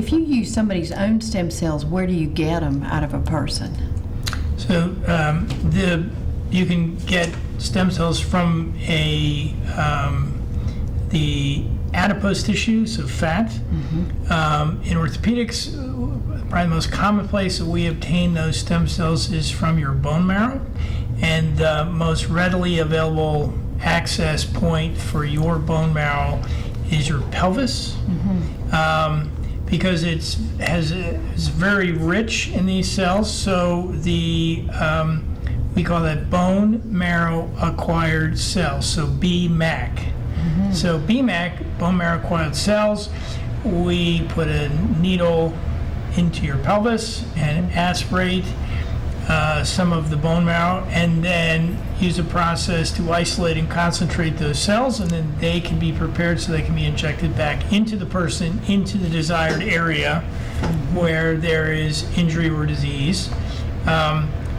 if you use somebody's own stem cells, where do you get them out of a person? So you can get stem cells from the adipose tissue, so fat. In orthopedics, probably the most common place that we obtain those stem cells is from your bone marrow, and the most readily available access point for your bone marrow is your pelvis, because it's very rich in these cells. So we call that bone marrow acquired cells, so BMAC. So BMAC, bone marrow acquired cells, we put a needle into your pelvis and aspirate some of the bone marrow, and then use a process to isolate and concentrate those cells, and then they can be prepared so they can be injected back into the person, into the desired area where there is injury or disease.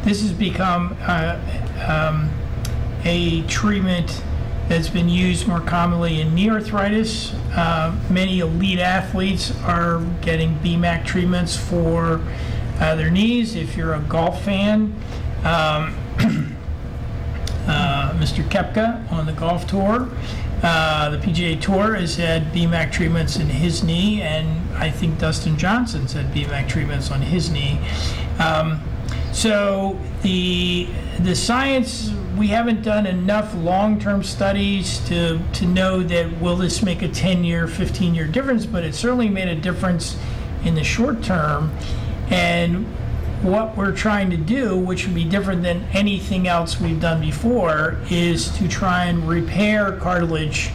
This has become a treatment that's been used more commonly in knee arthritis. Many elite athletes are getting BMAC treatments for their knees. If you're a golf fan, Mr. Koepka on the golf tour, the PGA Tour, has had BMAC treatments in his knee, and I think Dustin Johnson's had BMAC treatments on his knee. So the science, we haven't done enough long-term studies to know that will this make a 10-year, 15-year difference, but it certainly made a difference in the short term. And what we're trying to do, which would be different than anything else we've done before, is to try and repair cartilage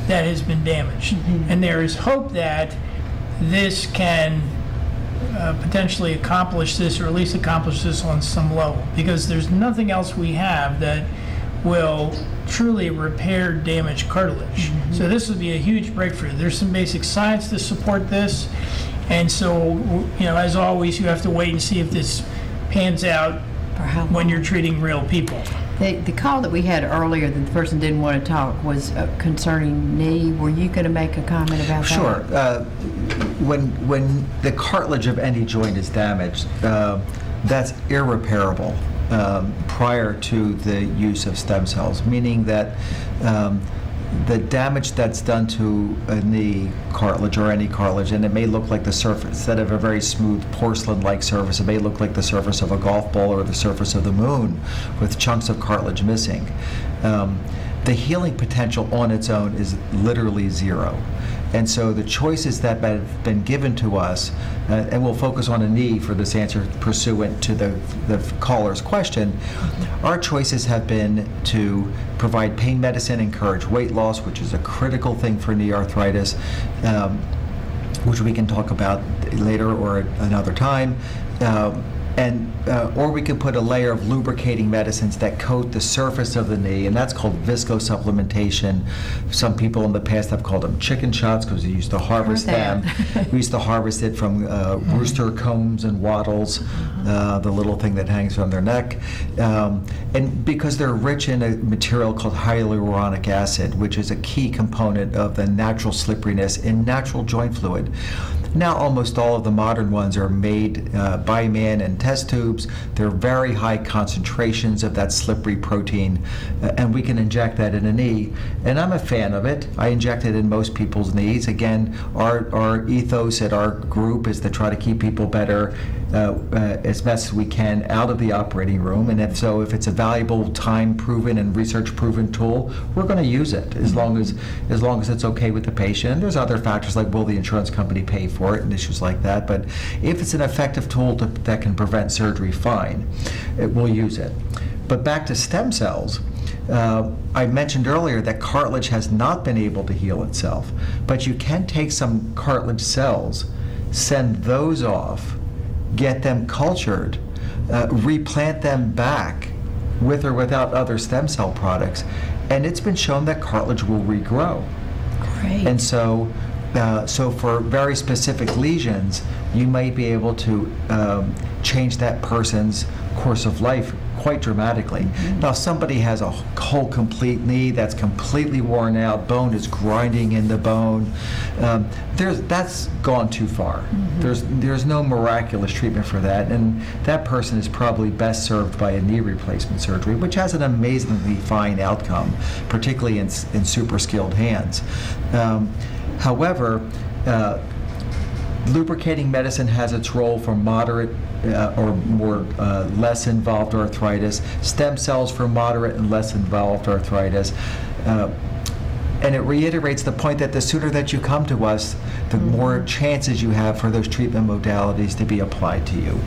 that has been damaged. And there is hope that this can potentially accomplish this, or at least accomplish this on some level, because there's nothing else we have that will truly repair damaged cartilage. So this would be a huge breakthrough. There's some basic science to support this, and so, as always, you have to wait and see if this pans out when you're treating real people. The call that we had earlier that the person didn't want to talk was concerning knee. Were you going to make a comment about that? Sure. When the cartilage of any joint is damaged, that's irreparable prior to the use of stem cells, meaning that the damage that's done to a knee cartilage or any cartilage, and it may look like the surface, instead of a very smooth porcelain-like surface, it may look like the surface of a golf ball or the surface of the moon with chunks of cartilage missing. The healing potential on its own is literally zero. And so the choices that have been given to us, and we'll focus on a knee for this answer pursuant to the caller's question, our choices have been to provide pain medicine, encourage weight loss, which is a critical thing for knee arthritis, which we can talk about later or another time. Or we can put a layer of lubricating medicines that coat the surface of the knee, and that's called viscosupplementation. Some people in the past have called them chicken shots because we used to harvest them. We used to harvest it from rooster combs and wattles, the little thing that hangs from their neck. And because they're rich in a material called hyaluronic acid, which is a key component of the natural slipperiness in natural joint fluid. Now almost all of the modern ones are made by man in test tubes. They're very high concentrations of that slippery protein, and we can inject that in a knee. And I'm a fan of it. I inject it in most people's knees. Again, our ethos at our group is to try to keep people better as best as we can out of the operating room. And if it's a valuable, time-proven and research-proven tool, we're going to use it as long as it's okay with the patient. And there's other factors like, will the insurance company pay for it, and issues like that. But if it's an effective tool that can prevent surgery, fine, we'll use it. But back to stem cells. I mentioned earlier that cartilage has not been able to heal itself, but you can take some cartilage cells, send those off, get them cultured, replant them back with or without other stem cell products, and it's been shown that cartilage will regrow. Great. And so for very specific lesions, you might be able to change that person's course of life quite dramatically. Now, if somebody has a whole complete knee that's completely worn out, bone is grinding in the bone, that's gone too far. There's no miraculous treatment for that, and that person is probably best served by a knee replacement surgery, which has an amazingly fine outcome, particularly in super skilled hands. However, lubricating medicine has its role for moderate or more less involved arthritis, stem cells for moderate and less involved arthritis. And it reiterates the point that the sooner that you come to us, the more chances you have for those treatment modalities to be applied to you.